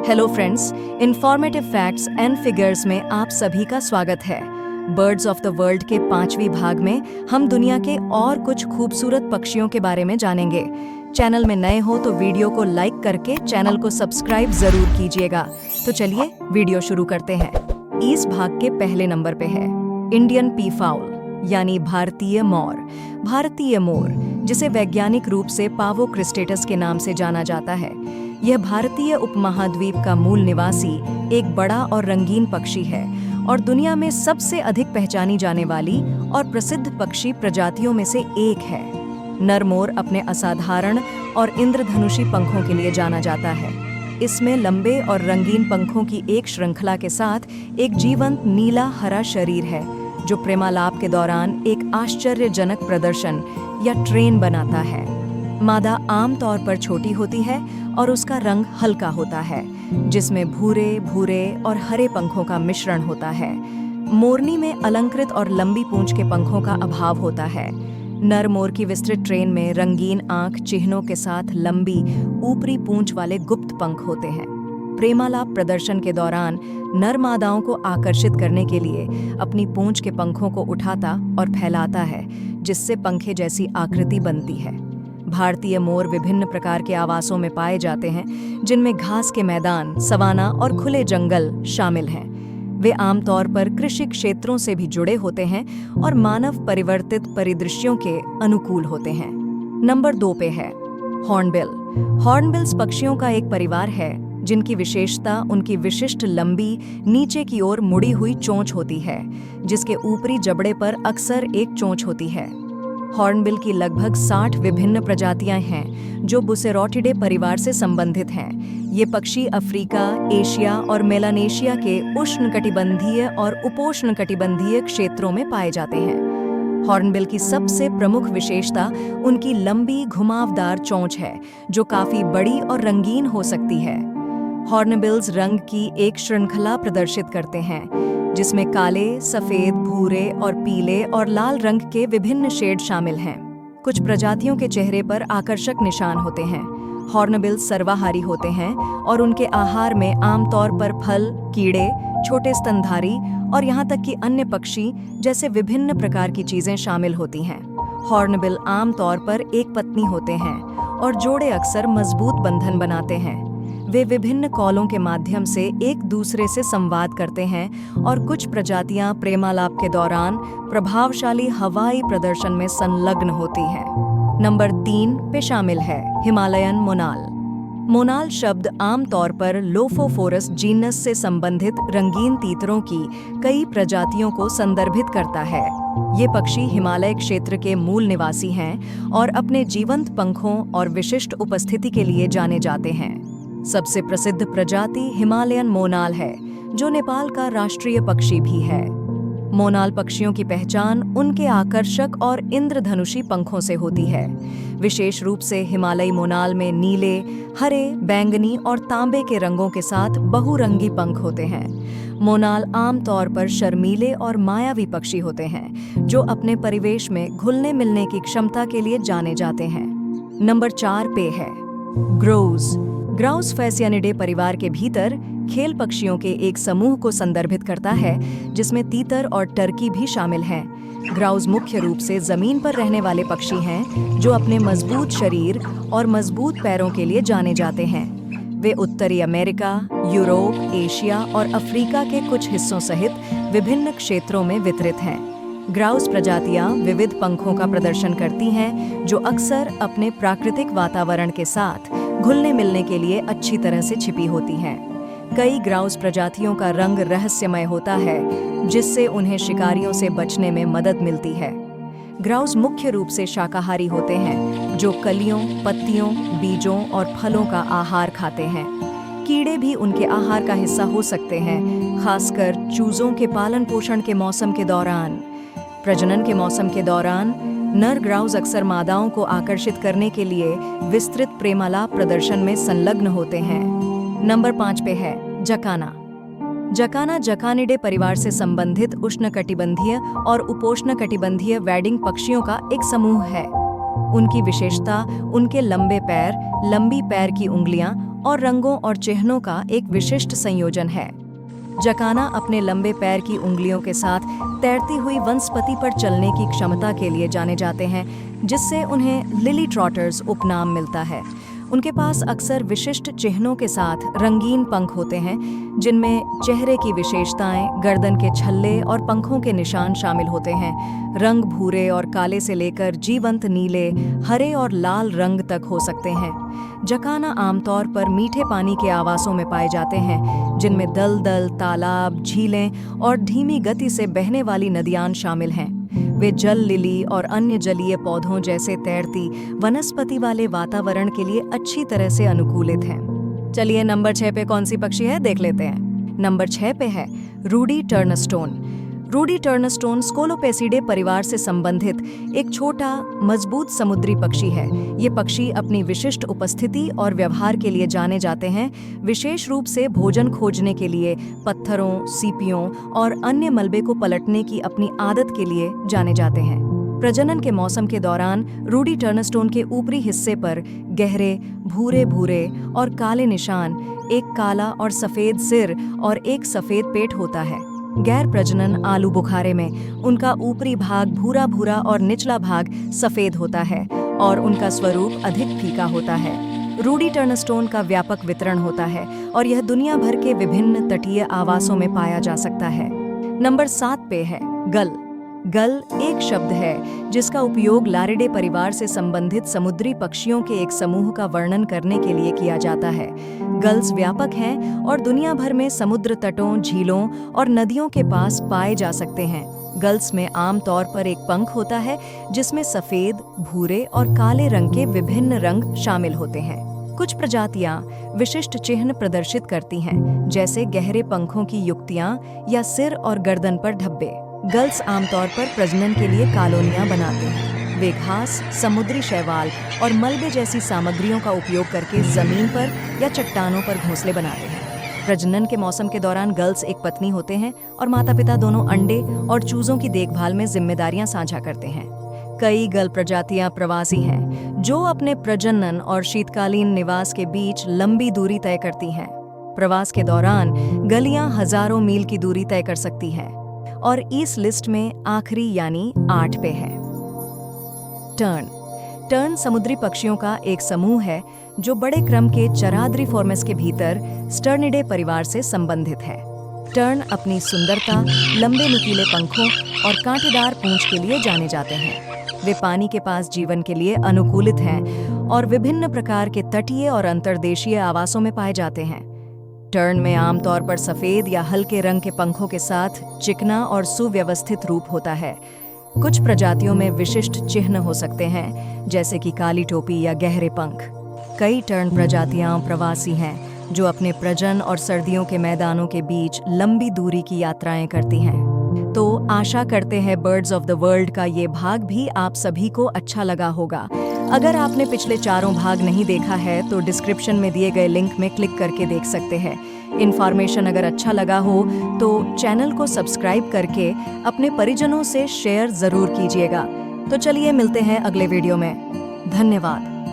Hello friends, informative facts and figures में आप सभी का स्वागत है। बर्ड्स ऑफ द वर्ल्ड के 5वीं भाग में हम दुनिया के और कुछ खूबसूरत पक्षियों के बारे में जानेंगे। चैनल में नए हो तो वीडियो को लाइक करके चैनल को सब्सक्राइब जरूर कीजिएगा। तो चलिए वीडियो शुरू करते हैं। इस भाग के पहले नंबर पे है इंडियन पीफाउल यानी भारतीय मोर। भारतीय मोर, जिसे वैज्ञानिक रूप से पावो क्रिस्टेटस के नाम से जाना जाता है, यह भारतीय उपमहाद्वीप का मूल निवासी एक बड़ा और रंगीन पक्षी है और दुनिया में सबसे अधिक पहचानी जाने वाली और प्रसिद्ध पक्षी प्रजातियों में से एक है। नर मोर अपने असाधारण और इंद्रधनुषी पंखों के लिए जाना जाता है। इसमें लंबे और रंगीन पंखों की एक श्रृंखला के साथ एक जीवंत नीला हरा शरीर है, जो प्रेमालाप के दौरान एक आश्चर्यजनक प्रदर्शन या ट्रेन बनाता है। मादा आमतौर पर छोटी होती है और उसका रंग हल्का होता है, जिसमें भूरे भूरे और हरे पंखों का मिश्रण होता है। मोरनी में अलंकृत और लंबी पूंछ के पंखों का अभाव होता है। नर मोर की विस्तृत ट्रेन में रंगीन आंख चिन्हों के साथ लंबी ऊपरी पूंछ वाले गुप्त पंख होते हैं। प्रेमालाप प्रदर्शन के दौरान नर मादाओं को आकर्षित करने के लिए अपनी पूंछ के पंखों को उठाता और फैलाता है, जिससे पंखे जैसी आकृति बनती है। भारतीय मोर विभिन्न प्रकार के आवासों में पाए जाते हैं, जिनमें घास के मैदान, सवाना और खुले जंगल शामिल हैं। वे आमतौर पर कृषि क्षेत्रों से भी जुड़े होते हैं और मानव परिवर्तित परिदृश्यों के अनुकूल होते हैं। नंबर 2 पे है हॉर्नबिल। हॉर्नबिल्स पक्षियों का एक परिवार है, जिनकी विशेषता उनकी विशिष्ट लंबी नीचे की ओर मुड़ी हुई चोंच होती है, जिसके ऊपरी जबड़े पर अक्सर एक चोंच होती है। हॉर्नबिल की लगभग 60 विभिन्न प्रजातियां हैं, जो बुसेरोटिडे परिवार से संबंधित हैं। ये पक्षी अफ्रीका, एशिया और मेलानेशिया के उष्णकटिबंधीय और उपोष्णकटिबंधीय क्षेत्रों में पाए जाते हैं। हॉर्नबिल की सबसे प्रमुख विशेषता उनकी लंबी घुमावदार चोंच है, जो काफी बड़ी और रंगीन हो सकती है। हॉर्नबिल्स रंग की एक श्रृंखला प्रदर्शित करते हैं, जिसमें काले, सफेद, भूरे और पीले और लाल रंग के विभिन्न शेड शामिल हैं। कुछ प्रजातियों के चेहरे पर आकर्षक निशान होते हैं। हॉर्नबिल्स सर्वाहारी होते हैं और उनके आहार में आमतौर पर फल, कीड़े, छोटे स्तनधारी और यहाँ तक कि अन्य पक्षी जैसे विभिन्न प्रकार की चीजें शामिल होती हैं। हॉर्नबिल आमतौर पर एक पत्नी होते हैं और जोड़े अक्सर मजबूत बंधन बनाते हैं। वे विभिन्न कॉलों के माध्यम से एक दूसरे से संवाद करते हैं और कुछ प्रजातियां प्रेमालाप के दौरान प्रभावशाली हवाई प्रदर्शन में संलग्न होती हैं। नंबर 3 पे शामिल है हिमालयन मोनाल। मोनाल शब्द आमतौर पर लोफोफोरस जीनस से संबंधित रंगीन तीतरों की कई प्रजातियों को संदर्भित करता है। ये पक्षी हिमालय क्षेत्र के मूल निवासी हैं और अपने जीवंत पंखों और विशिष्ट उपस्थिति के लिए जाने जाते हैं। सबसे प्रसिद्ध प्रजाति हिमालयन मोनाल है, जो नेपाल का राष्ट्रीय पक्षी भी है। मोनाल पक्षियों की पहचान उनके आकर्षक और इंद्रधनुषी पंखों से होती है। विशेष रूप से हिमालयी मोनाल में नीले, हरे, बैंगनी और तांबे के रंगों के साथ बहुरंगी पंख होते हैं। मोनाल आमतौर पर शर्मीले और मायावी पक्षी होते हैं, जो अपने परिवेश में घुलने मिलने की क्षमता के लिए जाने जाते हैं। नंबर 4 पे है ग्रोव्स। ग्राउस फैसियानिडे परिवार के भीतर खेल पक्षियों के एक समूह को संदर्भित करता है, जिसमें तीतर और टर्की भी शामिल हैं। ग्राउस मुख्य रूप से जमीन पर रहने वाले पक्षी हैं, जो अपने मजबूत शरीर और मजबूत पैरों के लिए जाने जाते हैं। वे उत्तरी अमेरिका, यूरोप, एशिया और अफ्रीका के कुछ हिस्सों सहित विभिन्न क्षेत्रों में वितरित हैं। ग्राउस प्रजातियां विविध पंखों का प्रदर्शन करती हैं, जो अक्सर अपने प्राकृतिक वातावरण के साथ घुलने मिलने के लिए अच्छी तरह से छिपी होती हैं। कई ग्राउस प्रजातियों का रंग रहस्यमय होता है, जिससे उन्हें शिकारियों से बचने में मदद मिलती है। ग्राउस मुख्य रूप से शाकाहारी होते हैं, जो कलियों, पत्तियों, बीजों और फलों का आहार खाते हैं। कीड़े भी उनके आहार का हिस्सा हो सकते हैं, खासकर चूजों के पालन पोषण के मौसम के दौरान। प्रजनन के मौसम के दौरान नर ग्राउस अक्सर मादाओं को आकर्षित करने के लिए विस्तृत प्रेमालाप प्रदर्शन में संलग्न होते हैं। नंबर 5 पे है जकाना। जकाना जकानिडे परिवार से संबंधित उष्णकटिबंधीय और उपोष्णकटिबंधीय वैडिंग पक्षियों का एक समूह है। उनकी विशेषता उनके लंबे पैर, लंबी पैर की उंगलियां और रंगों और चिन्हों का एक विशिष्ट संयोजन है। जकाना अपने लंबे पैर की उंगलियों के साथ तैरती हुई वनस्पति पर चलने की क्षमता के लिए जाने जाते हैं, जिससे उन्हें लिली ट्रॉटर्स उपनाम मिलता है। उनके पास अक्सर विशिष्ट चिन्हों के साथ रंगीन पंख होते हैं, जिनमें चेहरे की विशेषताएं, गर्दन के छल्ले और पंखों के निशान शामिल होते हैं। रंग भूरे और काले से लेकर जीवंत नीले, हरे और लाल रंग तक हो सकते हैं। जकाना आमतौर पर मीठे पानी के आवासों में पाए जाते हैं, जिनमें दलदल, तालाब, झीलें और धीमी गति से बहने वाली नदियाँ शामिल हैं। वे जल लिली और अन्य जलीय पौधों जैसे तैरती वनस्पति वाले वातावरण के लिए अच्छी तरह से अनुकूलित हैं। चलिए नंबर 6 पे कौन सी पक्षी है देख लेते हैं। नंबर 6 पे है रूडी टर्नस्टोन। रूडी टर्नस्टोन स्कोलोपेसिडे परिवार से संबंधित एक छोटा, मजबूत समुद्री पक्षी है। ये पक्षी अपनी विशिष्ट उपस्थिति और व्यवहार के लिए जाने जाते हैं, विशेष रूप से भोजन खोजने के लिए पत्थरों, सीपियों और अन्य मलबे को पलटने की अपनी आदत के लिए जाने जाते हैं। प्रजनन के मौसम के दौरान रूडी टर्नस्टोन के ऊपरी हिस्से पर गहरे भूरे भूरे और काले निशान, एक काला और सफेद सिर और एक सफेद पेट होता है। गैर प्रजनन आलू बुखारे में उनका ऊपरी भाग भूरा भूरा और निचला भाग सफेद होता है और उनका स्वरूप अधिक फीका होता है। रूडी टर्नस्टोन का व्यापक वितरण होता है और यह दुनिया भर के विभिन्न तटीय आवासों में पाया जा सकता है। नंबर 7 पे है गल। गल एक शब्द है जिसका उपयोग लारिडे परिवार से संबंधित समुद्री पक्षियों के एक समूह का वर्णन करने के लिए किया जाता है। गल्स व्यापक हैं और दुनिया भर में समुद्र तटों, झीलों और नदियों के पास पाए जा सकते हैं। गल्स में आम तौर पर एक पंख होता है जिसमें सफेद, भूरे और काले रंग के विभिन्न रंग शामिल होते हैं। कुछ प्रजातियां विशिष्ट चिन्ह प्रदर्शित करती हैं, जैसे गहरे पंखों की युक्तियां या सिर और गर्दन पर धब्बे। गल्स आमतौर पर प्रजनन के लिए कॉलोनियां बनाते हैं। वे घास, समुद्री शैवाल और मलबे जैसी सामग्रियों का उपयोग करके जमीन पर या चट्टानों पर घोंसले बनाते हैं। प्रजनन के मौसम के दौरान गल्स एक पत्नी होते हैं और माता-पिता दोनों अंडे और चूजों की देखभाल में जिम्मेदारियां साझा करते हैं। कई गल प्रजातियां प्रवासी हैं, जो अपने प्रजनन और शीतकालीन निवास के बीच लंबी दूरी तय करती हैं। प्रवास के दौरान गलियां हजारों मील की दूरी तय कर सकती हैं और इस लिस्ट में आखिरी यानी 8 पे है टर्न। टर्न समुद्री पक्षियों का एक समूह है जो बड़े क्रम के चराद्रिफॉर्मेस के भीतर स्टर्निडे परिवार से संबंधित है। टर्न अपनी सुंदरता, लंबे नुकीले पंखों और कांटेदार पूंछ के लिए जाने जाते हैं। वे पानी के पास जीवन के लिए अनुकूलित हैं और विभिन्न प्रकार के तटीय और अंतर्देशीय आवासों में पाए जाते हैं। टर्न में आमतौर पर सफेद या हल्के रंग के पंखों के साथ चिकना और सुव्यवस्थित रूप होता है। कुछ प्रजातियों में विशिष्ट चिन्ह हो सकते हैं, जैसे कि काली टोपी या गहरे पंख। कई टर्न प्रजातियां प्रवासी हैं जो अपने प्रजनन और सर्दियों के मैदानों के बीच लंबी दूरी की यात्राएं करती हैं। तो आशा करते हैं बर्ड्स ऑफ द वर्ल्ड का ये भाग भी आप सभी को अच्छा लगा होगा। अगर आपने पिछले 4 भाग नहीं देखा है तो डिस्क्रिप्शन में दिए गए लिंक में क्लिक करके देख सकते हैं। इन्फॉर्मेशन अगर अच्छा लगा हो तो चैनल को सब्सक्राइब करके अपने परिजनों से शेयर जरूर कीजिएगा। तो चलिए मिलते हैं अगले वीडियो में। धन्यवाद।